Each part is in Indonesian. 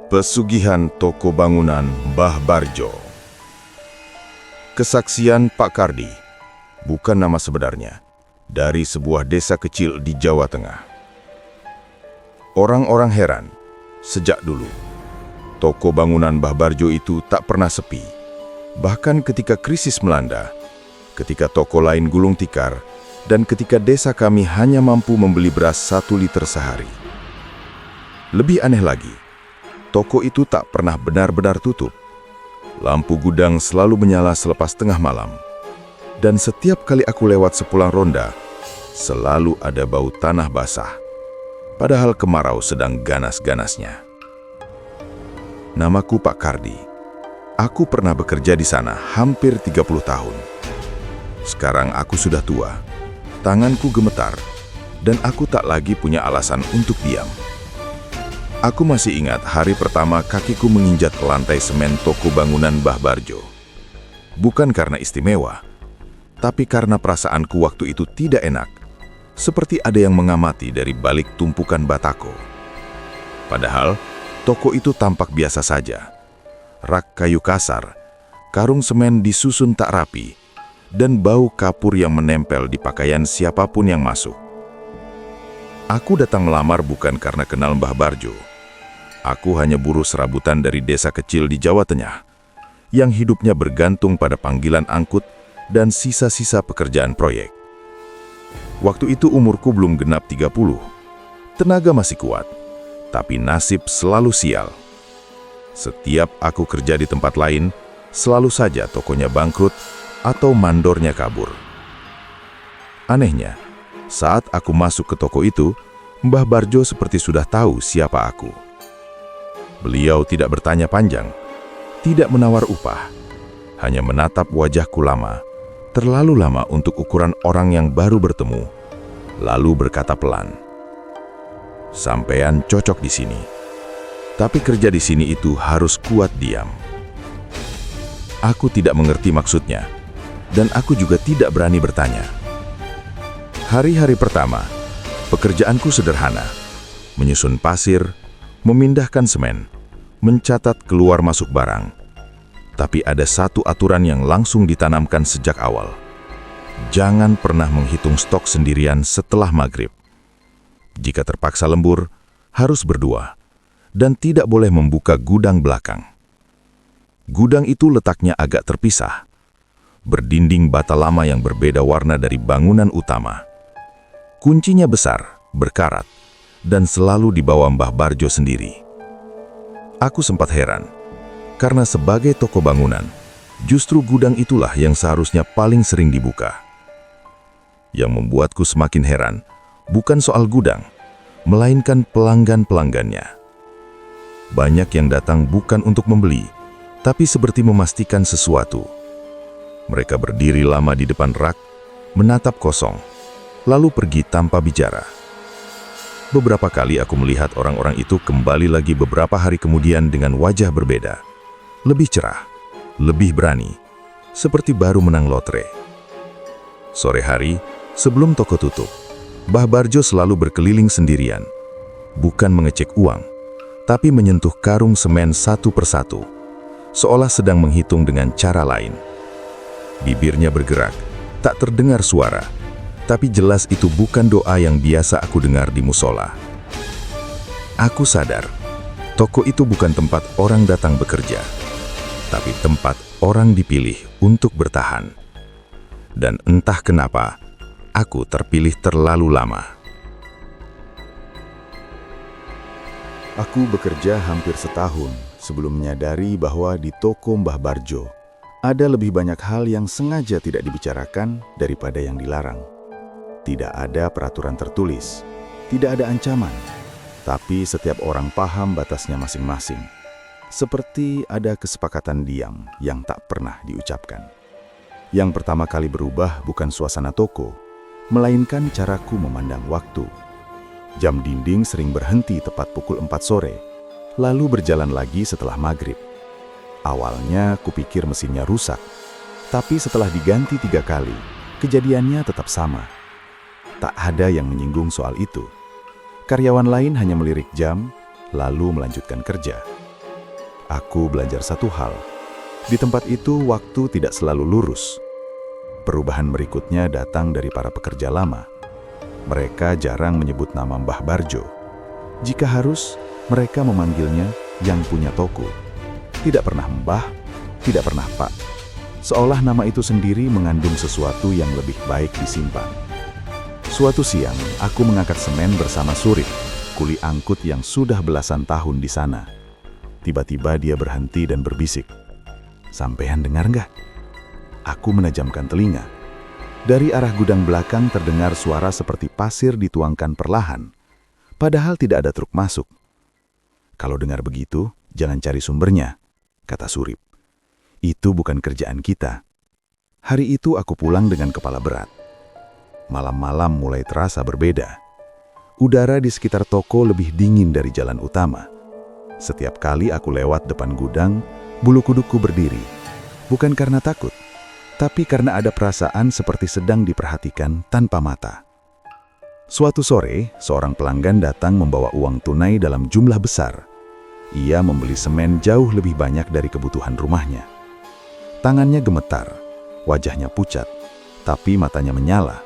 Pesugihan toko bangunan Mbah Barjo. Kesaksian Pak Kardi, bukan nama sebenarnya, dari sebuah desa kecil di Jawa Tengah. Orang-orang heran, sejak dulu, toko bangunan Mbah Barjo itu tak pernah sepi. Bahkan ketika krisis melanda, ketika toko lain gulung tikar, dan ketika desa kami hanya mampu membeli beras 1 liter sehari. Lebih aneh lagi, toko itu tak pernah benar-benar tutup. Lampu gudang selalu menyala selepas tengah malam. Dan setiap kali aku lewat sepulang ronda, selalu ada bau tanah basah. Padahal kemarau sedang ganas-ganasnya. Namaku Pak Kardi. Aku pernah bekerja di sana hampir 30 tahun. Sekarang aku sudah tua. Tanganku gemetar. Dan aku tak lagi punya alasan untuk diam. Aku masih ingat hari pertama kakiku menginjak lantai semen toko bangunan Mbah Barjo. Bukan karena istimewa, tapi karena perasaanku waktu itu tidak enak. Seperti ada yang mengamati dari balik tumpukan batako. Padahal, toko itu tampak biasa saja. Rak kayu kasar, karung semen disusun tak rapi, dan bau kapur yang menempel di pakaian siapapun yang masuk. Aku datang melamar bukan karena kenal Mbah Barjo. Aku hanya buruh serabutan dari desa kecil di Jawa Tengah, yang hidupnya bergantung pada panggilan angkut dan sisa-sisa pekerjaan proyek. Waktu itu umurku belum genap 30. Tenaga masih kuat, tapi nasib selalu sial. Setiap aku kerja di tempat lain, selalu saja tokonya bangkrut atau mandornya kabur. Anehnya, saat aku masuk ke toko itu, Mbah Barjo seperti sudah tahu siapa aku. Beliau tidak bertanya panjang, tidak menawar upah, hanya menatap wajahku lama, terlalu lama untuk ukuran orang yang baru bertemu, lalu berkata pelan, "Sampean cocok di sini, tapi kerja di sini itu harus kuat diam." Aku tidak mengerti maksudnya, dan aku juga tidak berani bertanya. Hari-hari pertama, pekerjaanku sederhana, menyusun pasir, memindahkan semen, mencatat keluar masuk barang. Tapi ada satu aturan yang langsung ditanamkan sejak awal. Jangan pernah menghitung stok sendirian setelah maghrib. Jika terpaksa lembur, harus berdua, dan tidak boleh membuka gudang belakang. Gudang itu letaknya agak terpisah, berdinding bata lama yang berbeda warna dari bangunan utama. Kuncinya besar, berkarat, dan selalu dibawa Mbah Barjo sendiri. Aku sempat heran, karena sebagai toko bangunan, justru gudang itulah yang seharusnya paling sering dibuka. Yang membuatku semakin heran, bukan soal gudang, melainkan pelanggan-pelanggannya. Banyak yang datang bukan untuk membeli, tapi seperti memastikan sesuatu. Mereka berdiri lama di depan rak, menatap kosong, lalu pergi tanpa bicara. Beberapa kali aku melihat orang-orang itu kembali lagi beberapa hari kemudian dengan wajah berbeda. Lebih cerah, lebih berani, seperti baru menang lotre. Sore hari, sebelum toko tutup, Mbah Barjo selalu berkeliling sendirian. Bukan mengecek uang, tapi menyentuh karung semen satu persatu, seolah sedang menghitung dengan cara lain. Bibirnya bergerak, tak terdengar suara. Tapi jelas itu bukan doa yang biasa aku dengar di musola. Aku sadar, toko itu bukan tempat orang datang bekerja, tapi tempat orang dipilih untuk bertahan. Dan entah kenapa, aku terpilih terlalu lama. Aku bekerja hampir setahun sebelum menyadari bahwa di toko Mbah Barjo ada lebih banyak hal yang sengaja tidak dibicarakan daripada yang dilarang. Tidak ada peraturan tertulis, tidak ada ancaman, tapi setiap orang paham batasnya masing-masing. Seperti ada kesepakatan diam yang tak pernah diucapkan. Yang pertama kali berubah bukan suasana toko, melainkan caraku memandang waktu. Jam dinding sering berhenti tepat pukul 4 sore, lalu berjalan lagi setelah maghrib. Awalnya kupikir mesinnya rusak, tapi setelah diganti 3 kali, kejadiannya tetap sama. Tak ada yang menyinggung soal itu. Karyawan lain hanya melirik jam, lalu melanjutkan kerja. Aku belajar satu hal. Di tempat itu, waktu tidak selalu lurus. Perubahan berikutnya datang dari para pekerja lama. Mereka jarang menyebut nama Mbah Barjo. Jika harus, mereka memanggilnya yang punya toko. Tidak pernah Mbah, tidak pernah Pak. Seolah nama itu sendiri mengandung sesuatu yang lebih baik disimpan. Suatu siang, aku mengangkat semen bersama Surip, kuli angkut yang sudah belasan tahun di sana. Tiba-tiba dia berhenti dan berbisik. "Sampean dengar nggak?" Aku menajamkan telinga. Dari arah gudang belakang terdengar suara seperti pasir dituangkan perlahan, padahal tidak ada truk masuk. "Kalau dengar begitu, jangan cari sumbernya," kata Surip. "Itu bukan kerjaan kita." Hari itu aku pulang dengan kepala berat. Malam-malam mulai terasa berbeda. Udara di sekitar toko lebih dingin dari jalan utama. Setiap kali aku lewat depan gudang, bulu kuduku berdiri. Bukan karena takut, tapi karena ada perasaan seperti sedang diperhatikan tanpa mata. Suatu sore, seorang pelanggan datang membawa uang tunai dalam jumlah besar. Ia membeli semen jauh lebih banyak dari kebutuhan rumahnya. Tangannya gemetar, wajahnya pucat, tapi matanya menyala.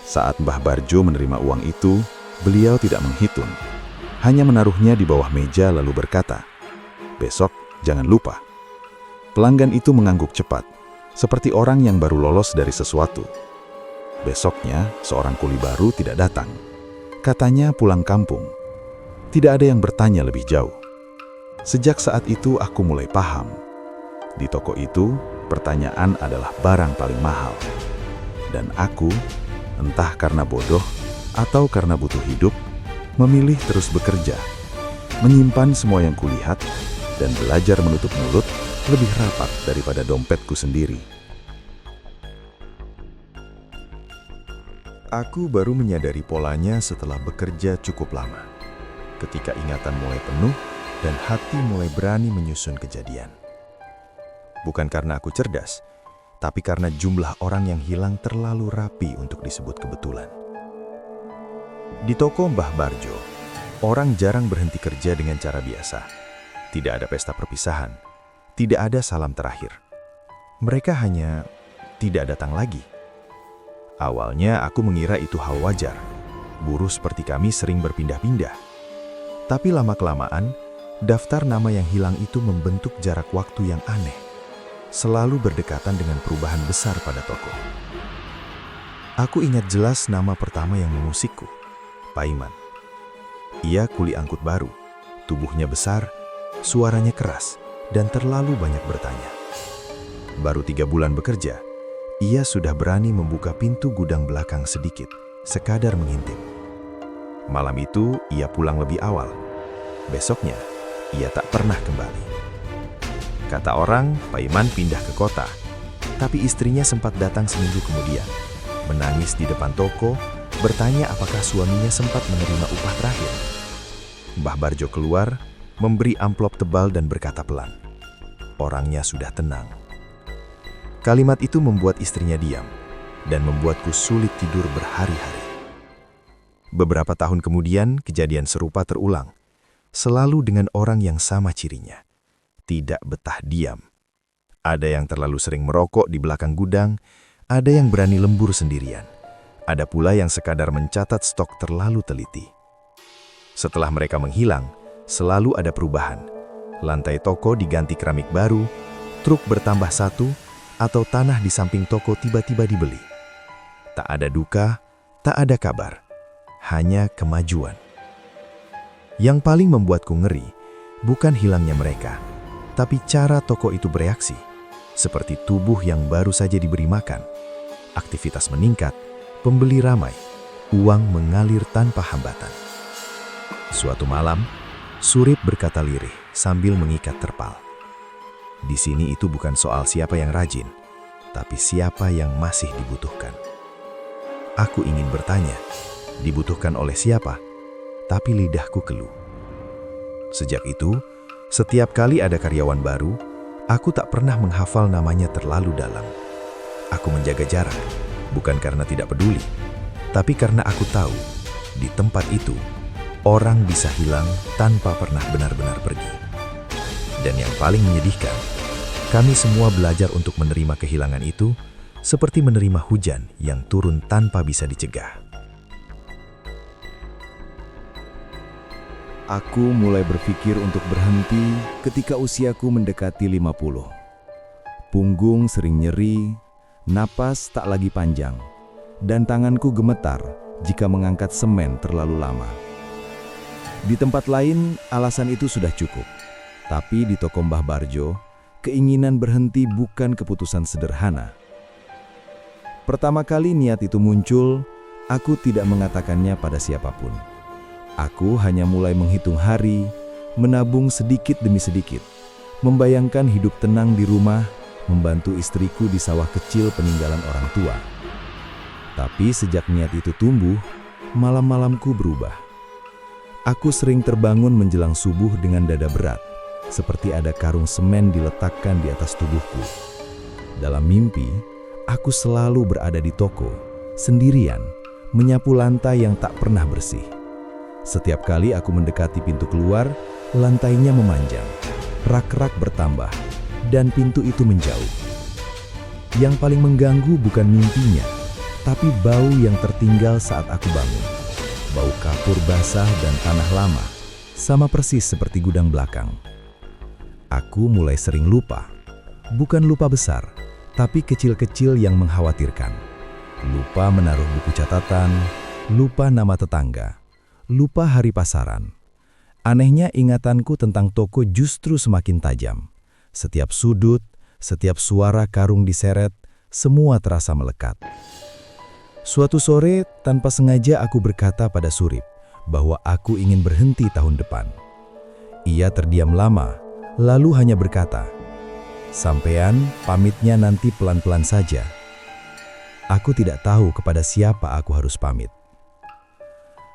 Saat Mbah Barjo menerima uang itu, beliau tidak menghitung. Hanya menaruhnya di bawah meja lalu berkata, "Besok jangan lupa." Pelanggan itu mengangguk cepat, seperti orang yang baru lolos dari sesuatu. Besoknya, seorang kuli baru tidak datang. Katanya pulang kampung. Tidak ada yang bertanya lebih jauh. Sejak saat itu aku mulai paham. Di toko itu, pertanyaan adalah barang paling mahal. Dan aku, entah karena bodoh atau karena butuh hidup, memilih terus bekerja, menyimpan semua yang kulihat, dan belajar menutup mulut lebih rapat daripada dompetku sendiri. Aku baru menyadari polanya setelah bekerja cukup lama, ketika ingatan mulai penuh dan hati mulai berani menyusun kejadian. Bukan karena aku cerdas, tapi karena jumlah orang yang hilang terlalu rapi untuk disebut kebetulan. Di toko Mbah Barjo, orang jarang berhenti kerja dengan cara biasa. Tidak ada pesta perpisahan, tidak ada salam terakhir. Mereka hanya tidak datang lagi. Awalnya aku mengira itu hal wajar. Buruh seperti kami sering berpindah-pindah. Tapi lama-kelamaan, daftar nama yang hilang itu membentuk jarak waktu yang aneh. Selalu berdekatan dengan perubahan besar pada toko. Aku ingat jelas nama pertama yang mengusikku, Paiman. Ia kuli angkut baru, tubuhnya besar, suaranya keras, dan terlalu banyak bertanya. Baru 3 bulan bekerja, ia sudah berani membuka pintu gudang belakang sedikit, sekadar mengintip. Malam itu, ia pulang lebih awal. Besoknya, ia tak pernah kembali. Kata orang, Paiman pindah ke kota, tapi istrinya sempat datang seminggu kemudian, menangis di depan toko, bertanya apakah suaminya sempat menerima upah terakhir. Mbah Barjo keluar, memberi amplop tebal dan berkata pelan, "Orangnya sudah tenang." Kalimat itu membuat istrinya diam, dan membuatku sulit tidur berhari-hari. Beberapa tahun kemudian, kejadian serupa terulang, selalu dengan orang yang sama cirinya. Tidak betah diam. Ada yang terlalu sering merokok di belakang gudang, ada yang berani lembur sendirian. Ada pula yang sekadar mencatat stok terlalu teliti. Setelah mereka menghilang, selalu ada perubahan. Lantai toko diganti keramik baru, truk bertambah 1, atau tanah di samping toko tiba-tiba dibeli. Tak ada duka, tak ada kabar, hanya kemajuan. Yang paling membuatku ngeri, bukan hilangnya mereka, tapi cara toko itu bereaksi, seperti tubuh yang baru saja diberi makan. Aktivitas meningkat, pembeli ramai, uang mengalir tanpa hambatan. Suatu malam, Surip berkata lirih sambil mengikat terpal. Di sini itu bukan soal siapa yang rajin, tapi siapa yang masih dibutuhkan. Aku ingin bertanya, dibutuhkan oleh siapa? Tapi lidahku keluh. Sejak itu, setiap kali ada karyawan baru, aku tak pernah menghafal namanya terlalu dalam. Aku menjaga jarak, bukan karena tidak peduli, tapi karena aku tahu, di tempat itu, orang bisa hilang tanpa pernah benar-benar pergi. Dan yang paling menyedihkan, kami semua belajar untuk menerima kehilangan itu, seperti menerima hujan yang turun tanpa bisa dicegah. Aku mulai berpikir untuk berhenti ketika usiaku mendekati 50. Punggung sering nyeri, napas tak lagi panjang, dan tanganku gemetar jika mengangkat semen terlalu lama. Di tempat lain, alasan itu sudah cukup. Tapi di toko Mbah Barjo, keinginan berhenti bukan keputusan sederhana. Pertama kali niat itu muncul, aku tidak mengatakannya pada siapapun. Aku hanya mulai menghitung hari, menabung sedikit demi sedikit, membayangkan hidup tenang di rumah, membantu istriku di sawah kecil peninggalan orang tua. Tapi sejak niat itu tumbuh, malam-malamku berubah. Aku sering terbangun menjelang subuh dengan dada berat, seperti ada karung semen diletakkan di atas tubuhku. Dalam mimpi, aku selalu berada di toko, sendirian, menyapu lantai yang tak pernah bersih. Setiap kali aku mendekati pintu keluar, lantainya memanjang, rak-rak bertambah, dan pintu itu menjauh. Yang paling mengganggu bukan mimpinya, tapi bau yang tertinggal saat aku bangun. Bau kapur basah dan tanah lama, sama persis seperti gudang belakang. Aku mulai sering lupa, bukan lupa besar, tapi kecil-kecil yang mengkhawatirkan. Lupa menaruh buku catatan, lupa nama tetangga, lupa hari pasaran. Anehnya ingatanku tentang toko justru semakin tajam. Setiap sudut, setiap suara karung diseret, semua terasa melekat. Suatu sore, tanpa sengaja aku berkata pada Surip bahwa aku ingin berhenti tahun depan. Ia terdiam lama, lalu hanya berkata, "Sampean pamitnya nanti pelan-pelan saja." Aku tidak tahu kepada siapa aku harus pamit.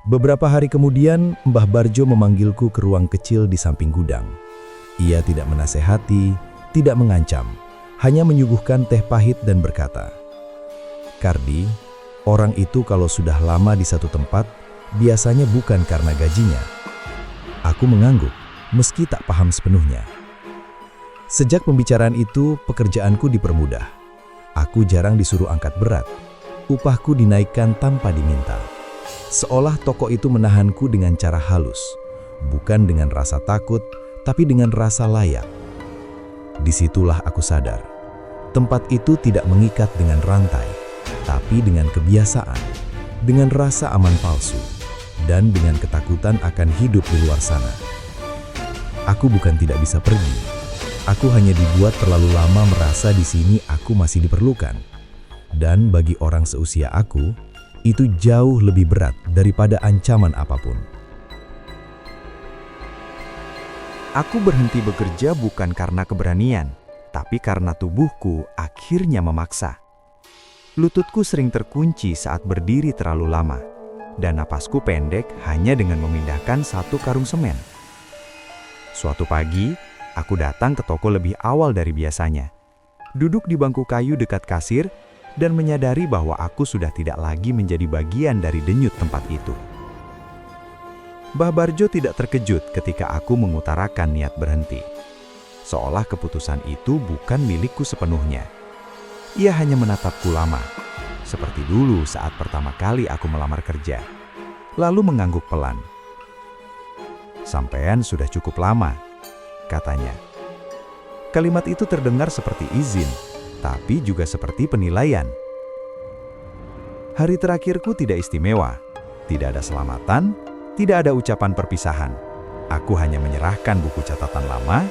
Beberapa hari kemudian, Mbah Barjo memanggilku ke ruang kecil di samping gudang. Ia tidak menasehati, tidak mengancam, hanya menyuguhkan teh pahit dan berkata, "Kardi, orang itu kalau sudah lama di satu tempat, biasanya bukan karena gajinya." Aku mengangguk, meski tak paham sepenuhnya. Sejak pembicaraan itu, pekerjaanku dipermudah. Aku jarang disuruh angkat berat. Upahku dinaikkan tanpa diminta. Seolah toko itu menahanku dengan cara halus, bukan dengan rasa takut, tapi dengan rasa layak. Disitulah aku sadar, tempat itu tidak mengikat dengan rantai, tapi dengan kebiasaan, dengan rasa aman palsu, dan dengan ketakutan akan hidup di luar sana. Aku bukan tidak bisa pergi, aku hanya dibuat terlalu lama merasa di sini aku masih diperlukan. Dan bagi orang seusia aku, itu jauh lebih berat daripada ancaman apapun. Aku berhenti bekerja bukan karena keberanian, tapi karena tubuhku akhirnya memaksa. Lututku sering terkunci saat berdiri terlalu lama, dan napasku pendek hanya dengan memindahkan satu karung semen. Suatu pagi, aku datang ke toko lebih awal dari biasanya. Duduk di bangku kayu dekat kasir, dan menyadari bahwa aku sudah tidak lagi menjadi bagian dari denyut tempat itu. Mbah Barjo tidak terkejut ketika aku mengutarakan niat berhenti. Seolah keputusan itu bukan milikku sepenuhnya. Ia hanya menatapku lama, seperti dulu saat pertama kali aku melamar kerja. Lalu mengangguk pelan. "Sampean sudah cukup lama," katanya. Kalimat itu terdengar seperti izin, tapi juga seperti penilaian. Hari terakhirku tidak istimewa, tidak ada selamatan, tidak ada ucapan perpisahan. Aku hanya menyerahkan buku catatan lama,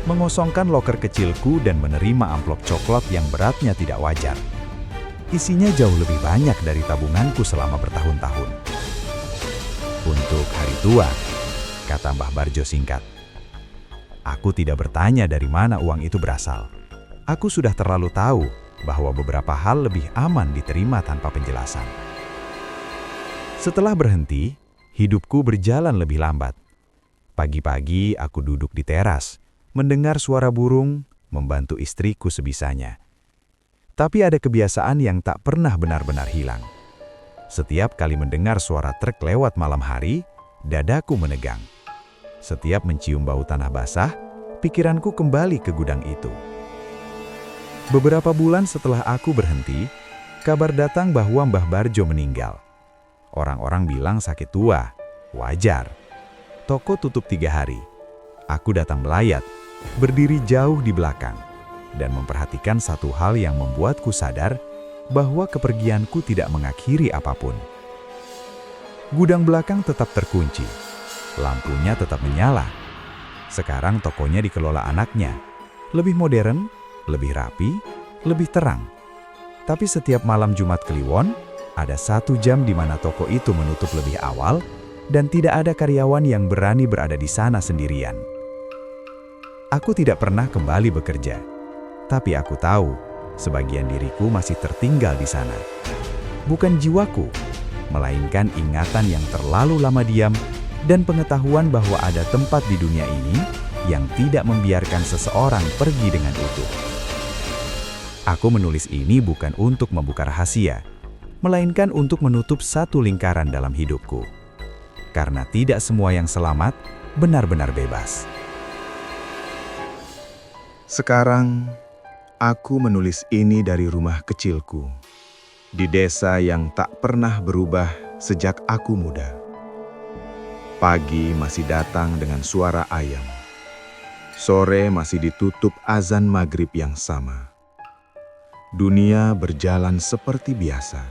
mengosongkan loker kecilku dan menerima amplop coklat yang beratnya tidak wajar. Isinya jauh lebih banyak dari tabunganku selama bertahun-tahun. "Untuk hari tua," kata Mbah Barjo singkat. Aku tidak bertanya dari mana uang itu berasal. Aku sudah terlalu tahu bahwa beberapa hal lebih aman diterima tanpa penjelasan. Setelah berhenti, hidupku berjalan lebih lambat. Pagi-pagi aku duduk di teras, mendengar suara burung, membantu istriku sebisanya. Tapi ada kebiasaan yang tak pernah benar-benar hilang. Setiap kali mendengar suara truk lewat malam hari, dadaku menegang. Setiap mencium bau tanah basah, pikiranku kembali ke gudang itu. Beberapa bulan setelah aku berhenti, kabar datang bahwa Mbah Barjo meninggal. Orang-orang bilang sakit tua, wajar. Toko tutup 3 hari. Aku datang melayat, berdiri jauh di belakang, dan memperhatikan satu hal yang membuatku sadar bahwa kepergianku tidak mengakhiri apapun. Gudang belakang tetap terkunci, lampunya tetap menyala. Sekarang tokonya dikelola anaknya, lebih modern, lebih rapi, lebih terang. Tapi setiap malam Jumat Kliwon, ada 1 jam di mana toko itu menutup lebih awal dan tidak ada karyawan yang berani berada di sana sendirian. Aku tidak pernah kembali bekerja, tapi aku tahu sebagian diriku masih tertinggal di sana. Bukan jiwaku, melainkan ingatan yang terlalu lama diam dan pengetahuan bahwa ada tempat di dunia ini yang tidak membiarkan seseorang pergi dengan utuh. Aku menulis ini bukan untuk membuka rahasia, melainkan untuk menutup satu lingkaran dalam hidupku. Karena tidak semua yang selamat benar-benar bebas. Sekarang, aku menulis ini dari rumah kecilku, di desa yang tak pernah berubah sejak aku muda. Pagi masih datang dengan suara ayam. Sore masih ditutup azan maghrib yang sama. Dunia berjalan seperti biasa,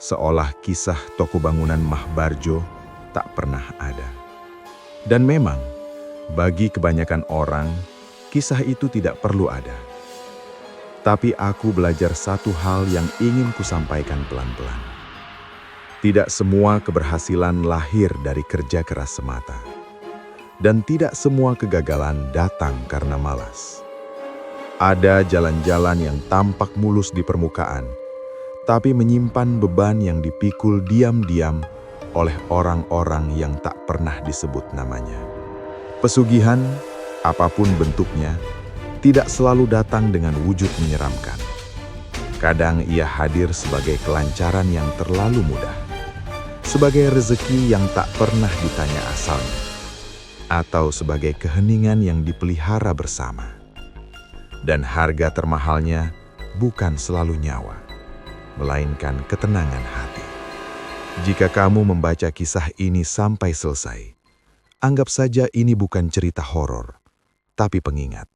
seolah kisah toko bangunan Mbah Barjo tak pernah ada. Dan memang, bagi kebanyakan orang, kisah itu tidak perlu ada. Tapi aku belajar satu hal yang ingin kusampaikan pelan-pelan. Tidak semua keberhasilan lahir dari kerja keras semata. Dan tidak semua kegagalan datang karena malas. Ada jalan-jalan yang tampak mulus di permukaan, tapi menyimpan beban yang dipikul diam-diam oleh orang-orang yang tak pernah disebut namanya. Pesugihan, apapun bentuknya, tidak selalu datang dengan wujud menyeramkan. Kadang ia hadir sebagai kelancaran yang terlalu mudah, sebagai rezeki yang tak pernah ditanya asalnya, atau sebagai keheningan yang dipelihara bersama. Dan harga termahalnya bukan selalu nyawa, melainkan ketenangan hati. Jika kamu membaca kisah ini sampai selesai, anggap saja ini bukan cerita horor, tapi pengingat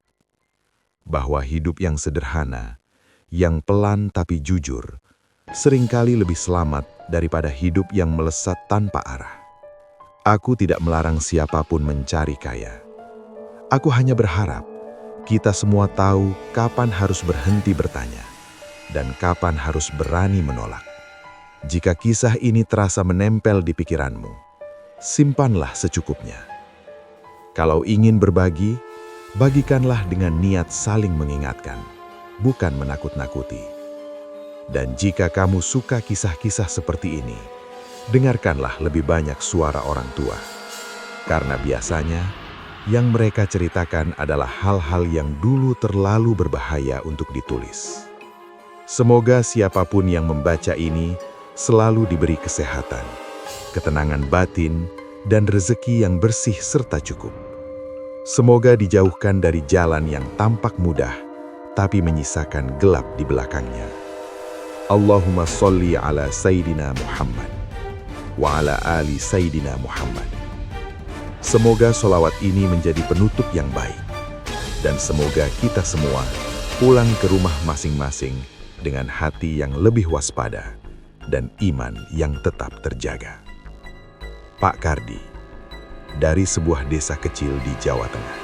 bahwa hidup yang sederhana, yang pelan tapi jujur, seringkali lebih selamat daripada hidup yang melesat tanpa arah. Aku tidak melarang siapapun mencari kaya. Aku hanya berharap kita semua tahu kapan harus berhenti bertanya dan kapan harus berani menolak. Jika kisah ini terasa menempel di pikiranmu, simpanlah secukupnya. Kalau ingin berbagi, bagikanlah dengan niat saling mengingatkan, bukan menakut-nakuti. Dan jika kamu suka kisah-kisah seperti ini, dengarkanlah lebih banyak suara orang tua. Karena biasanya, yang mereka ceritakan adalah hal-hal yang dulu terlalu berbahaya untuk ditulis. Semoga siapapun yang membaca ini selalu diberi kesehatan, ketenangan batin, dan rezeki yang bersih serta cukup. Semoga dijauhkan dari jalan yang tampak mudah, tapi menyisakan gelap di belakangnya. Allahumma sholli ala Sayyidina Muhammad, wa ala ali Sayyidina Muhammad. Semoga sholawat ini menjadi penutup yang baik. Dan semoga kita semua pulang ke rumah masing-masing dengan hati yang lebih waspada dan iman yang tetap terjaga. Pak Kardi, dari sebuah desa kecil di Jawa Tengah.